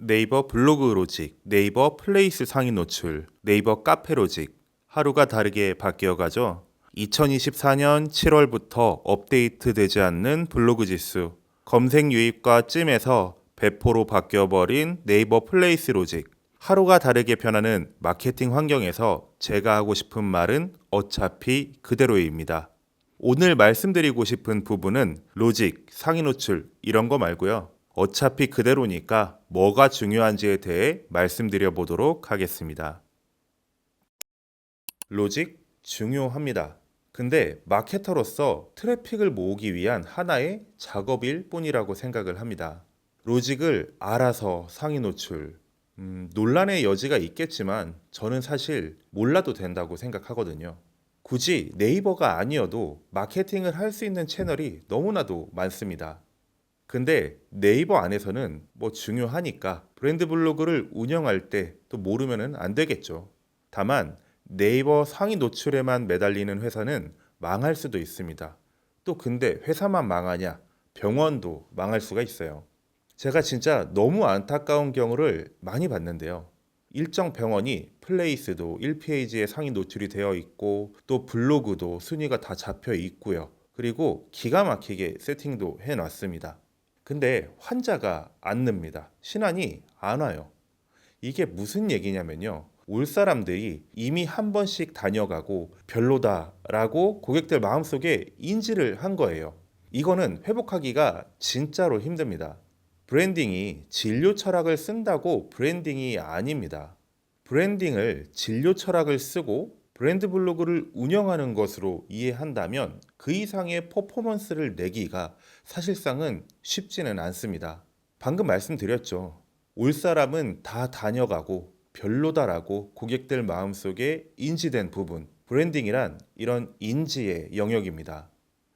네이버 블로그 로직, 네이버 플레이스 상위 노출, 네이버 카페 로직 하루가 다르게 바뀌어가죠. 2024년 7월부터 업데이트되지 않는 블로그 지수, 검색 유입과 찜에서 배포로 바뀌어버린 네이버 플레이스 로직, 하루가 다르게 변하는 마케팅 환경에서 제가 하고 싶은 말은 어차피 그대로입니다. 오늘 말씀드리고 싶은 부분은 로직, 상위 노출 이런 거 말고요. 어차피 그대로니까 뭐가 중요한지에 대해 말씀드려 보도록 하겠습니다. 로직 중요합니다. 근데 마케터로서 트래픽을 모으기 위한 하나의 작업일 뿐이라고 생각을 합니다. 로직을 알아서 상위 노출. 논란의 여지가 있겠지만 저는 사실 몰라도 된다고 생각하거든요. 굳이 네이버가 아니어도 마케팅을 할 수 있는 채널이 너무나도 많습니다. 근데 네이버 안에서는 뭐 중요하니까 브랜드 블로그를 운영할 때 또 모르면은 안 되겠죠. 다만 네이버 상위 노출에만 매달리는 회사는 망할 수도 있습니다. 또 근데 회사만 망하냐? 병원도 망할 수가 있어요. 제가 진짜 너무 안타까운 경우를 많이 봤는데요. 일정 병원이 플레이스도 1페이지에 상위 노출이 되어 있고 또 블로그도 순위가 다 잡혀 있고요. 그리고 기가 막히게 세팅도 해놨습니다. 근데 환자가 안 늡니다. 신안이 안 와요. 이게 무슨 얘기냐면요. 올 사람들이 이미 한 번씩 다녀가고 별로다라고 고객들 마음속에 인지를 한 거예요. 이거는 회복하기가 진짜로 힘듭니다. 브랜딩이 진료 철학을 쓴다고 브랜딩이 아닙니다. 브랜딩을 진료 철학을 쓰고 브랜드 블로그를 운영하는 것으로 이해한다면 그 이상의 퍼포먼스를 내기가 사실상은 쉽지는 않습니다. 방금 말씀드렸죠. 올 사람은 다 다녀가고 별로다라고 고객들 마음속에 인지된 부분. 브랜딩이란 이런 인지의 영역입니다.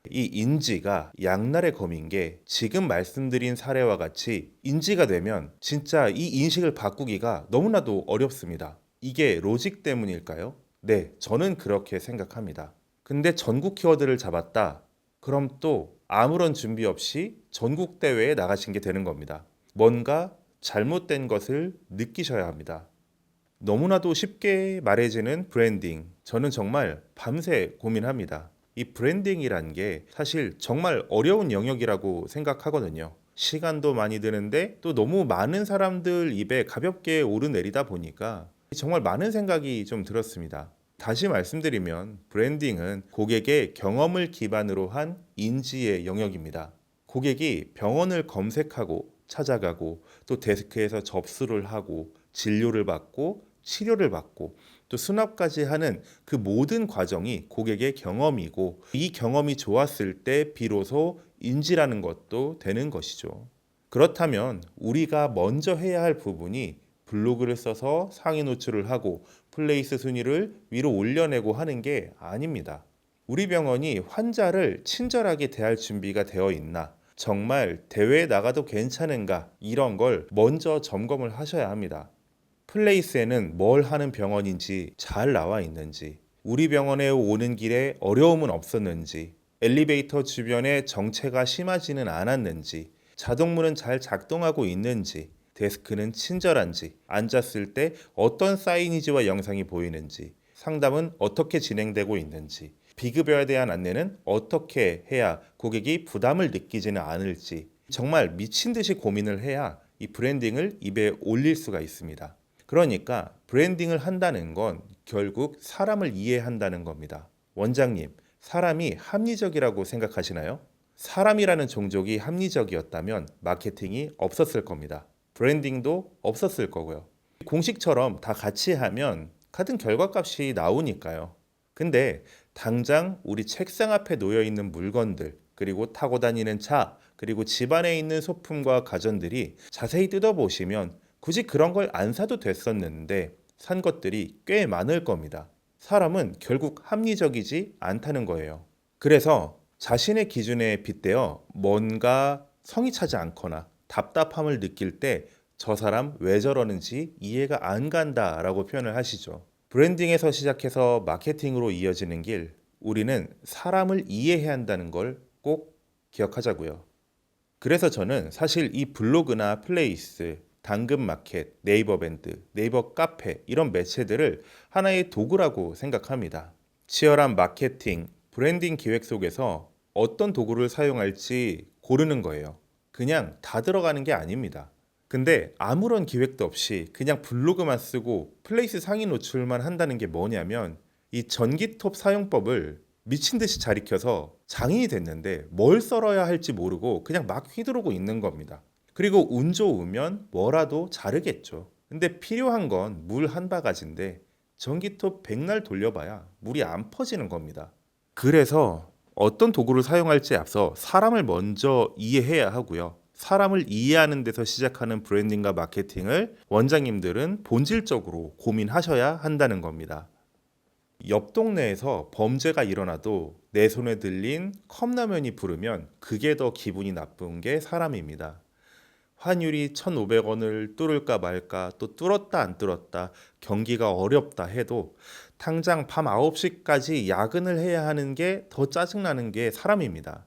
이 인지가 양날의 검인 게 지금 말씀드린 사례와 같이 인지가 되면 진짜 이 인식을 바꾸기가 너무나도 어렵습니다. 이게 로직 때문일까요? 네, 저는 그렇게 생각합니다. 근데 전국 키워드를 잡았다. 그럼 또 아무런 준비 없이 전국 대회에 나가신 게 되는 겁니다. 뭔가 잘못된 것을 느끼셔야 합니다. 너무나도 쉽게 말해지는 브랜딩. 저는 정말 밤새 고민합니다. 이 브랜딩이란 게 사실 정말 어려운 영역이라고 생각하거든요. 시간도 많이 드는데 또 너무 많은 사람들 입에 가볍게 오르내리다 보니까 정말 많은 생각이 좀 들었습니다. 다시 말씀드리면 브랜딩은 고객의 경험을 기반으로 한 인지의 영역입니다. 고객이 병원을 검색하고 찾아가고 또 데스크에서 접수를 하고 진료를 받고 치료를 받고 또 수납까지 하는 그 모든 과정이 고객의 경험이고 이 경험이 좋았을 때 비로소 인지라는 것도 되는 것이죠. 그렇다면 우리가 먼저 해야 할 부분이 블로그를 써서 상위 노출을 하고 플레이스 순위를 위로 올려내고 하는 게 아닙니다. 우리 병원이 환자를 친절하게 대할 준비가 되어 있나? 정말 대회에 나가도 괜찮은가? 이런 걸 먼저 점검을 하셔야 합니다. 플레이스에는 뭘 하는 병원인지 잘 나와 있는지, 우리 병원에 오는 길에 어려움은 없었는지, 엘리베이터 주변에 정체가 심하지는 않았는지, 자동문은 잘 작동하고 있는지, 데스크는 친절한지, 앉았을 때 어떤 사이니지와 영상이 보이는지, 상담은 어떻게 진행되고 있는지, 비급여에 대한 안내는 어떻게 해야 고객이 부담을 느끼지는 않을지, 정말 미친 듯이 고민을 해야 이 브랜딩을 입에 올릴 수가 있습니다. 그러니까 브랜딩을 한다는 건 결국 사람을 이해한다는 겁니다. 원장님, 사람이 합리적이라고 생각하시나요? 사람이라는 종족이 합리적이었다면 마케팅이 없었을 겁니다. 브랜딩도 없었을 거고요. 공식처럼 다 같이 하면 같은 결과값이 나오니까요. 근데 당장 우리 책상 앞에 놓여 있는 물건들, 그리고 타고 다니는 차, 그리고 집안에 있는 소품과 가전들이 자세히 뜯어보시면 굳이 그런 걸 안 사도 됐었는데 산 것들이 꽤 많을 겁니다. 사람은 결국 합리적이지 않다는 거예요. 그래서 자신의 기준에 빗대어 뭔가 성이 차지 않거나 답답함을 느낄 때 저 사람 왜 저러는지 이해가 안 간다라고 표현을 하시죠. 브랜딩에서 시작해서 마케팅으로 이어지는 길, 우리는 사람을 이해해야 한다는 걸 꼭 기억하자고요. 그래서 저는 사실 이 블로그나 플레이스, 당근마켓, 네이버밴드, 네이버 카페 이런 매체들을 하나의 도구라고 생각합니다. 치열한 마케팅, 브랜딩 기획 속에서 어떤 도구를 사용할지 고르는 거예요. 그냥 다 들어가는 게 아닙니다. 근데 아무런 기획도 없이 그냥 블로그만 쓰고 플레이스 상위 노출만 한다는 게 뭐냐면 이 전기톱 사용법을 미친 듯이 잘 익혀서 장인이 됐는데 뭘 썰어야 할지 모르고 그냥 막 휘두르고 있는 겁니다. 그리고 운 좋으면 뭐라도 자르겠죠. 근데 필요한 건 물 한 바가지인데 전기톱 백날 돌려봐야 물이 안 퍼지는 겁니다. 그래서 어떤 도구를 사용할지에 앞서 사람을 먼저 이해해야 하고요. 사람을 이해하는 데서 시작하는 브랜딩과 마케팅을 원장님들은 본질적으로 고민하셔야 한다는 겁니다. 옆 동네에서 범죄가 일어나도 내 손에 들린 컵라면이 부르면 그게 더 기분이 나쁜 게 사람입니다. 환율이 1,500원을 뚫을까 말까 또 뚫었다 안 뚫었다 경기가 어렵다 해도 당장 밤 9시까지 야근을 해야 하는 게 더 짜증나는 게 사람입니다.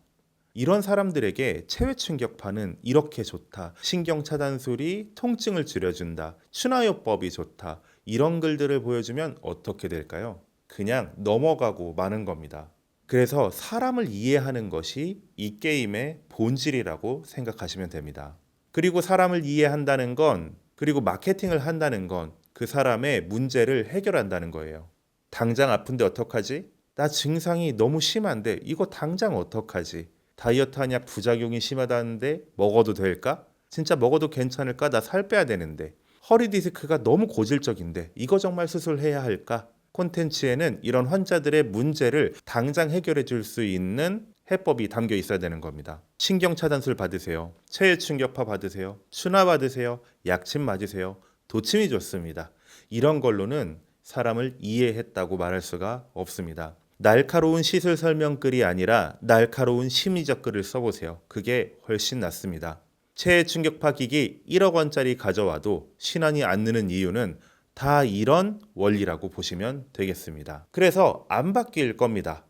이런 사람들에게 체외 충격파는 이렇게 좋다. 신경 차단술이 통증을 줄여준다. 춘하요법이 좋다. 이런 글들을 보여주면 어떻게 될까요? 그냥 넘어가고 마는 겁니다. 그래서 사람을 이해하는 것이 이 게임의 본질이라고 생각하시면 됩니다. 그리고 사람을 이해한다는 건, 그리고 마케팅을 한다는 건 그 사람의 문제를 해결한다는 거예요. 당장 아픈데 어떡하지? 나 증상이 너무 심한데 이거 당장 어떡하지? 다이어트 한약 부작용이 심하다는데 먹어도 될까? 진짜 먹어도 괜찮을까? 나 살 빼야 되는데. 허리 디스크가 너무 고질적인데 이거 정말 수술해야 할까? 콘텐츠에는 이런 환자들의 문제를 당장 해결해 줄 수 있는 해법이 담겨 있어야 되는 겁니다. 신경 차단술 받으세요. 체외 충격파 받으세요. 순화 받으세요. 약침 맞으세요. 도침이 좋습니다. 이런 걸로는 사람을 이해했다고 말할 수가 없습니다. 날카로운 시술 설명글이 아니라 날카로운 심리적 글을 써보세요. 그게 훨씬 낫습니다. 체외 충격파 기기 1억 원짜리 가져와도 신안이 안 느는 이유는 다 이런 원리라고 보시면 되겠습니다. 그래서 안 바뀔 겁니다.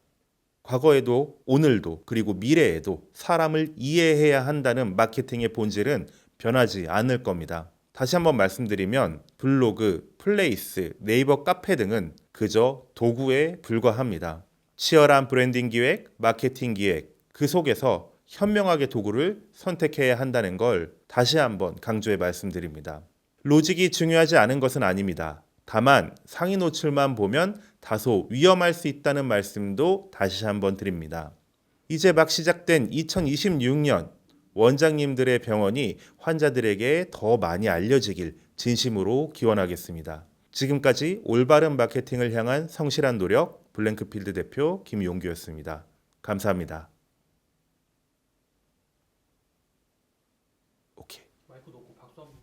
과거에도 오늘도 그리고 미래에도 사람을 이해해야 한다는 마케팅의 본질은 변하지 않을 겁니다. 다시 한번 말씀드리면 블로그, 플레이스, 네이버 카페 등은 그저 도구에 불과합니다. 치열한 브랜딩 기획, 마케팅 기획, 그 속에서 현명하게 도구를 선택해야 한다는 걸 다시 한번 강조해 말씀드립니다. 로직이 중요하지 않은 것은 아닙니다. 다만 상위 노출만 보면 다소 위험할 수 있다는 말씀도 다시 한번 드립니다. 이제 막 시작된 2026년 원장님들의 병원이 환자들에게 더 많이 알려지길 진심으로 기원하겠습니다. 지금까지 올바른 마케팅을 향한 성실한 노력 블랭크필드 대표 김용규였습니다. 감사합니다. 오케이. 마이크 놓고 박수 한 번만.